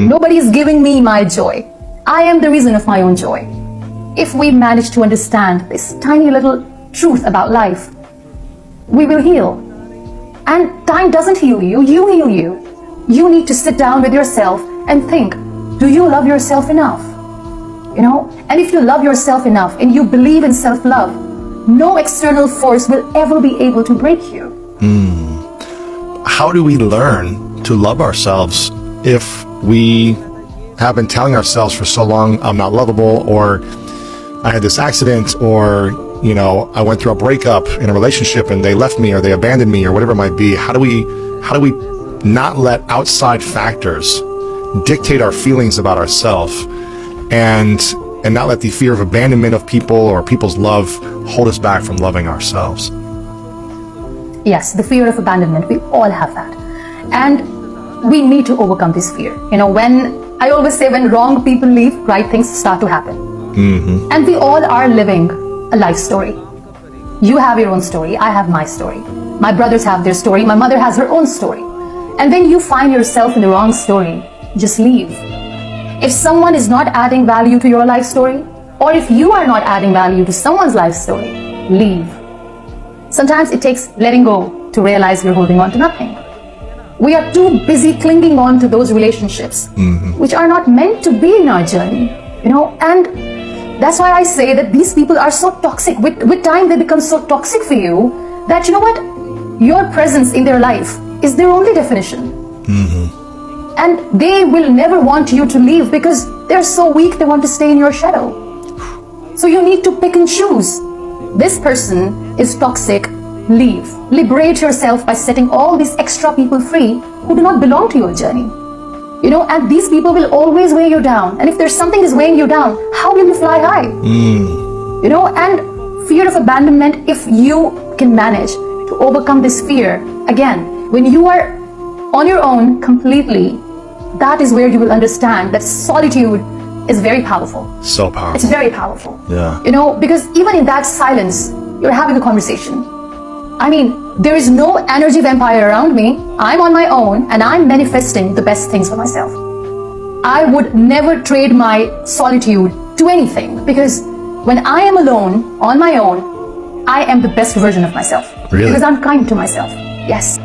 Nobody is giving me my joy. I am the reason of my own joy. If we manage to understand this tiny little truth about life, we will heal. And time doesn't heal you, you heal you. You need to sit down with yourself and think, do you love yourself enough? You know, and if you love yourself enough and you believe in self-love, no external force will ever be able to break you. How do we learn to love ourselves if we have been telling ourselves for so long, I'm not lovable, or I had this accident, or, you know, I went through a breakup in a relationship and they left me or they abandoned me or whatever it might be. How do we not let outside factors dictate our feelings about ourselves and not let the fear of abandonment of people or people's love hold us back from loving ourselves? Yes, the fear of abandonment, we all have that. And we need to overcome this fear. You know, I always say when wrong people leave, right things start to happen. And we all are living a life story. You have your own story, I have my story. My brothers have their story, my mother has her own story. And when you find yourself in the wrong story, just leave. If someone is not adding value to your life story, or if you are not adding value to someone's life story, leave. Sometimes it takes letting go to realize you're holding on to nothing. We are too busy clinging on to those relationships, which are not meant to be in our journey, you know, and that's why I say that these people are so toxic. With time, they become so toxic for you that, you know what, your presence in their life is their only definition. And they will never want you to leave because they're so weak, they want to stay in your shadow. So you need to pick and choose. This person is toxic, leave. Liberate yourself by setting all these extra people free who do not belong to your journey. You know, and these people will always weigh you down. And if there's something is weighing you down, how will you fly high? You know, and fear of abandonment, if you can manage to overcome this fear, again, when you are on your own completely, that is where you will understand that solitude is very powerful. So powerful. It's very powerful. Yeah. You know, because even in that silence, you're having a conversation. I mean, there is no energy vampire around me. I'm on my own and I'm manifesting the best things for myself. I would never trade my solitude to anything because when I am alone, on my own, I am the best version of myself. Really? Because I'm kind to myself. Yes.